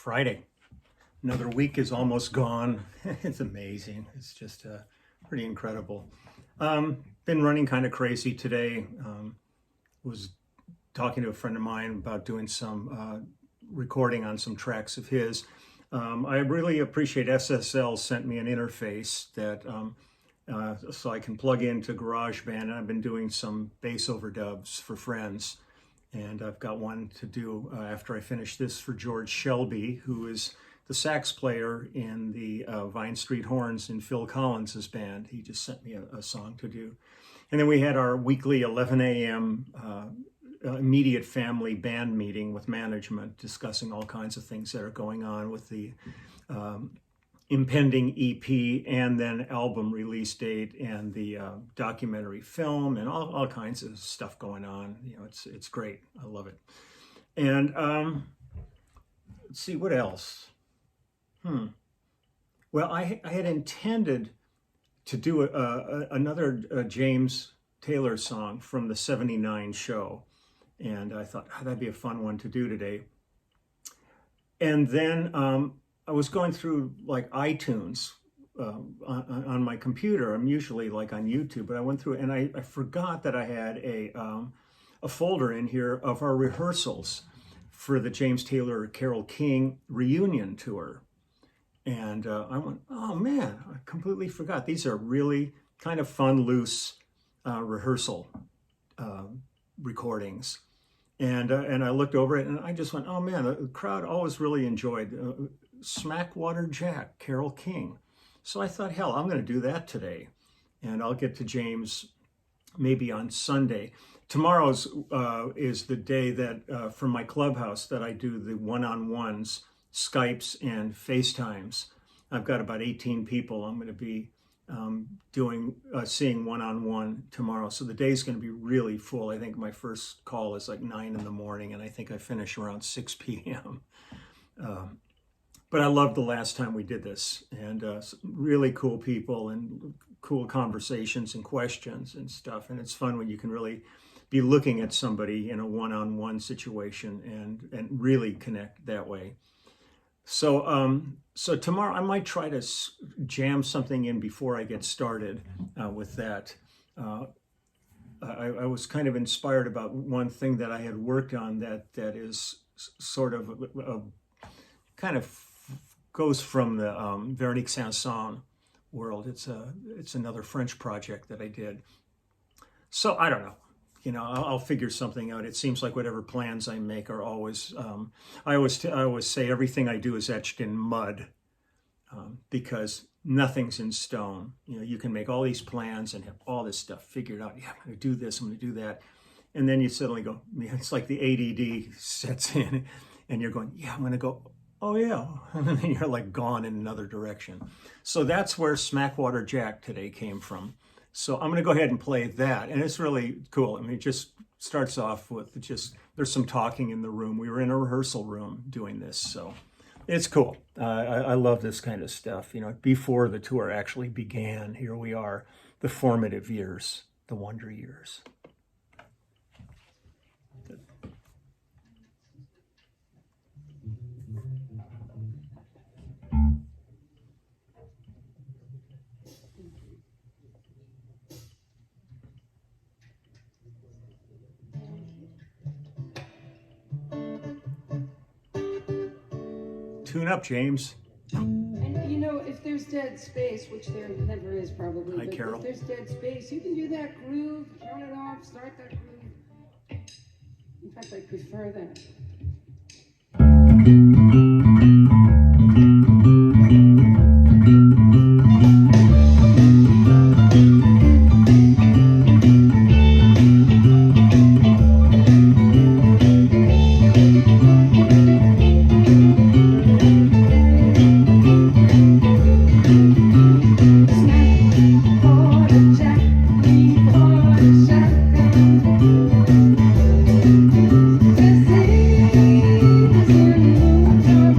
Friday. Another week is almost gone. It's amazing. It's just pretty incredible. Been running kind of crazy today. Was talking to a friend of mine about doing some recording on some tracks of his. I really appreciate SSL sent me an interface that so I can plug into GarageBand, and I've been doing some bass overdubs for friends. And I've got one to do after I finish this for George Shelby, who is the sax player in the Vine Street Horns in Phil Collins's band. He just sent me a song to do. And then we had our weekly 11 a.m. Immediate family band meeting with management, discussing all kinds of things that are going on with the impending EP and then album release date and the documentary film and all kinds of stuff going on. You know, it's great. I love it. And let's see, what else? Well, I had intended to do another James Taylor song from the '79 show. And I thought, that'd be a fun one to do today. And then I was going through like iTunes on my computer. I'm usually like on YouTube, but I went through and I forgot that I had a folder in here of our rehearsals for the James Taylor Carole King reunion tour. And I went, oh man, I completely forgot. These are really kind of fun, loose rehearsal recordings. And I looked over it and I just went, oh man, the crowd always really enjoyed Smackwater Jack, Carole King. So I thought, hell, I'm going to do that today. And I'll get to James maybe on Sunday. Tomorrow's is the day that from my clubhouse that I do the one-on-ones, Skypes and FaceTimes. I've got about 18 people I'm going to be seeing one-on-one tomorrow. So the day's going to be really full. I think my first call is like 9 in the morning and I think I finish around 6 p.m. But I loved the last time we did this, and really cool people and cool conversations and questions and stuff. And it's fun when you can really be looking at somebody in a one-on-one situation and really connect that way. So so tomorrow I might try to jam something in before I get started with that. I was kind of inspired about one thing that I had worked on that is sort of kind of goes from the Véronique Sanson world. It's another French project that I did. So I don't know. You know, I'll figure something out. It seems like whatever plans I make are always, I always say everything I do is etched in mud because nothing's in stone. You know, you can make all these plans and have all this stuff figured out. Yeah, I'm going to do this, I'm going to do that. And then you suddenly go, it's like the ADD sets in and you're going, yeah, I'm going to go, oh yeah. And then you're like gone in another direction. So that's where Smackwater Jack today came from. So I'm going to go ahead and play that. And it's really cool. I mean, it just starts off with there's some talking in the room. We were in a rehearsal room doing this. So it's cool. I love this kind of stuff. You know, before the tour actually began, here we are, the formative years, the wonder years. Tune up, James. And you know, if there's dead space, which there never is probably, Hi, but Carole. if there's dead space, you can do that groove, count it off, start that groove. In fact, I prefer that. This is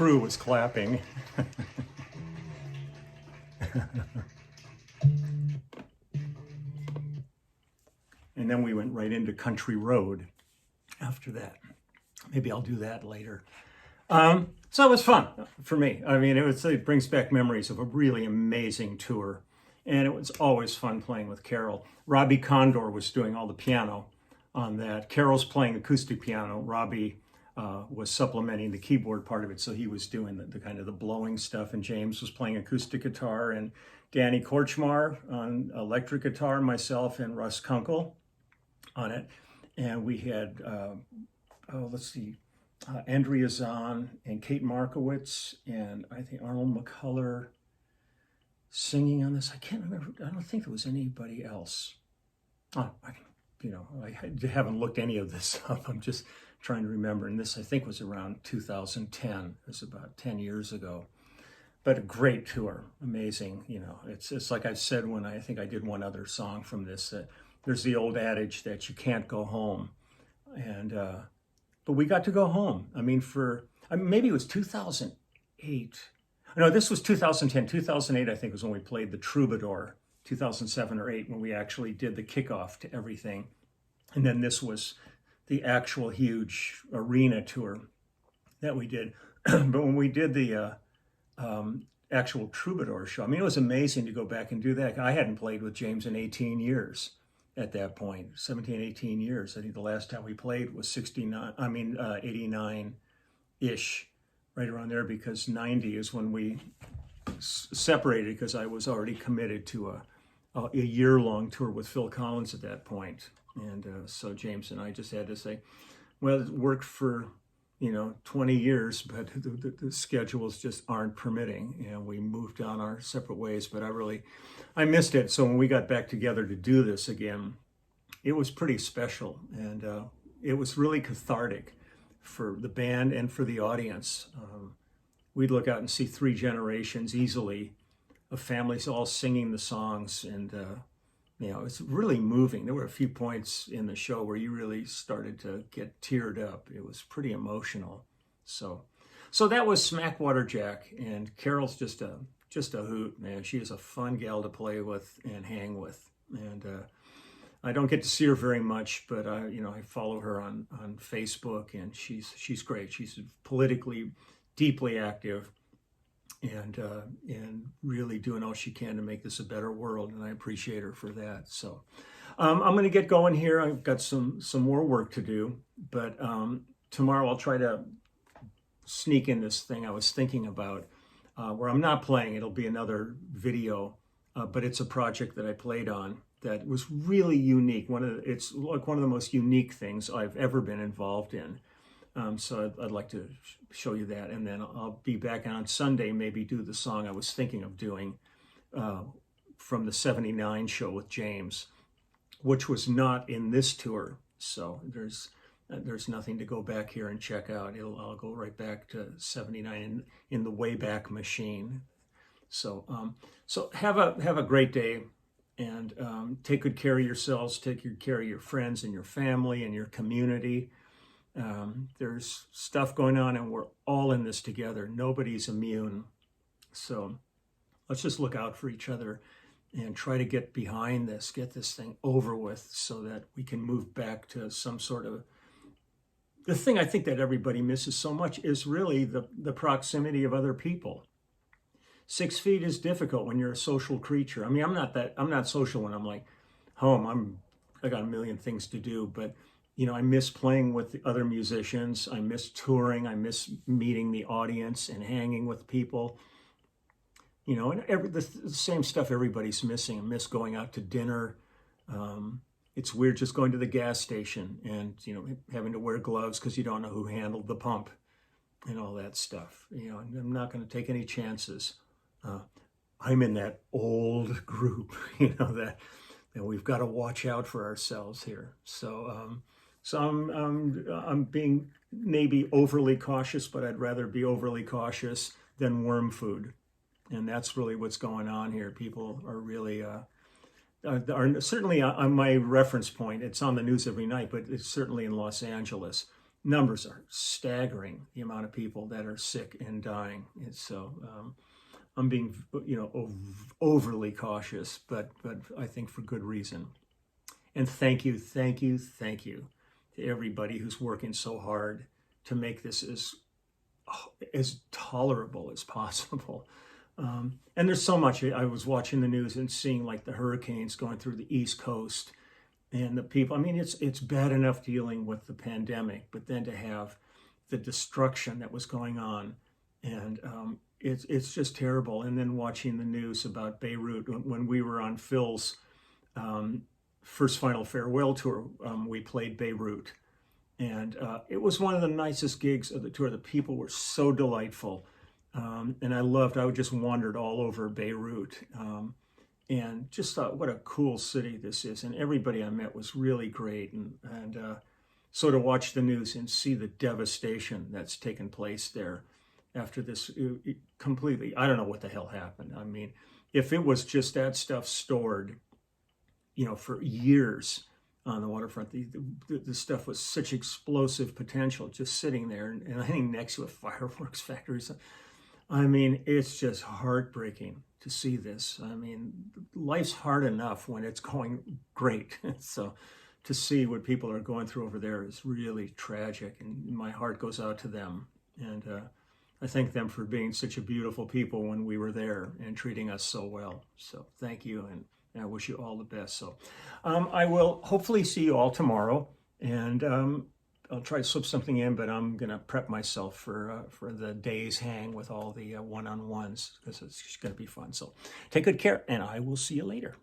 crew was clapping. And then we went right into Country Road after that. Maybe I'll do that later. So it was fun for me. I mean, it brings back memories of a really amazing tour. And it was always fun playing with Carole. Robbie Condor was doing all the piano on that. Carole's playing acoustic piano. Robbie was supplementing the keyboard part of it. So he was doing the kind of the blowing stuff. And James was playing acoustic guitar. And Danny Korchmar on electric guitar, myself and Russ Kunkel on it. And we had, Andrea Zahn and Kate Markowitz and I think Arnold McCuller singing on this. I can't remember. I don't think there was anybody else. I haven't looked any of this up. I'm just trying to remember. And this, I think, was around 2010. It was about 10 years ago. But a great tour, amazing. It's like I said when I think I did one other song from this. There's the old adage that you can't go home, but we got to go home. I mean, maybe it was 2008. No, this was 2010. 2008, I think, was when we played the Troubadour. 2007 or 8, when we actually did the kickoff to everything, and then this was the actual huge arena tour that we did. But when we did the actual Troubadour show, I mean, it was amazing to go back and do that. I hadn't played with James in 18 years. At that point, 17, 18 years. I think the last time we played was 89-ish, right around there, because 90 is when we separated, because I was already committed to a year-long tour with Phil Collins at that point. And so James and I just had to say, well, it worked for 20 years, but the schedules just aren't permitting, and we moved on our separate ways. But I missed it. So when we got back together to do this again, it was pretty special, and it was really cathartic for the band and for the audience. We'd look out and see 3 generations easily of families all singing the songs, and it's really moving. There were a few points in the show where you really started to get teared up. It was pretty emotional. So that was Smackwater Jack, and Carole's just a hoot, man. She is a fun gal to play with and hang with, and I don't get to see her very much, but I follow her on Facebook, and she's great. She's politically deeply active, and really doing all she can to make this a better world, and I appreciate her for that. So I'm going to get going here. I've got some more work to do, but tomorrow I'll try to sneak in this thing I was thinking about, where I'm not playing. It'll be another video, but it's a project that I played on that was really unique. It's like one of the most unique things I've ever been involved in. So I'd like to show you that, and then I'll be back on Sunday, maybe do the song I was thinking of doing from the 79 show with James, which was not in this tour. So there's nothing to go back here and check out. I'll go right back to 79 in the Wayback Machine. So have a great day, and take good care of yourselves, take good care of your friends and your family and your community. There's stuff going on, and we're all in this together. Nobody's immune. So let's just look out for each other and try to get behind this, get this thing over with, so that we can move back to some sort of... The thing I think that everybody misses so much is really the proximity of other people. 6 feet is difficult when you're a social creature. I mean, I'm not social when I'm like home. I got a million things to do, but I miss playing with the other musicians. I miss touring. I miss meeting the audience and hanging with people. And the same stuff everybody's missing. I miss going out to dinner. It's weird just going to the gas station and having to wear gloves because you don't know who handled the pump and all that stuff. I'm not going to take any chances. I'm in that old group, that we've got to watch out for ourselves here. So I'm being maybe overly cautious, but I'd rather be overly cautious than worm food. And that's really what's going on here. People are really, are certainly on my reference point. It's on the news every night, but it's certainly in Los Angeles. numbers are staggering, the amount of people that are sick and dying. And so I'm being, overly cautious, but I think for good reason. And thank you to everybody who's working so hard to make this as tolerable as possible. And there's so much. I was watching the news and seeing like the hurricanes going through the East Coast and the people. I mean, it's bad enough dealing with the pandemic, but then to have the destruction that was going on, and it's just terrible. And then watching the news about Beirut when we were on Phil's first final farewell tour, we played Beirut, and it was one of the nicest gigs of the tour. The people were so delightful. And I just wandered all over Beirut and just thought what a cool city this is. And everybody I met was really great. And so to watch the news and see the devastation that's taken place there after this completely, I don't know what the hell happened. I mean, if it was just that stuff stored, for years on the waterfront, the stuff was such explosive potential just sitting there and I think next to a fireworks factory. I mean, it's just heartbreaking to see this. I mean, life's hard enough when it's going great. So to see what people are going through over there is really tragic, and my heart goes out to them. And I thank them for being such a beautiful people when we were there and treating us so well. So thank you, and I wish you all the best. So I will hopefully see you all tomorrow, and I'll try to slip something in, but I'm going to prep myself for the day's hang with all the one-on-ones because it's just going to be fun. So take good care, and I will see you later.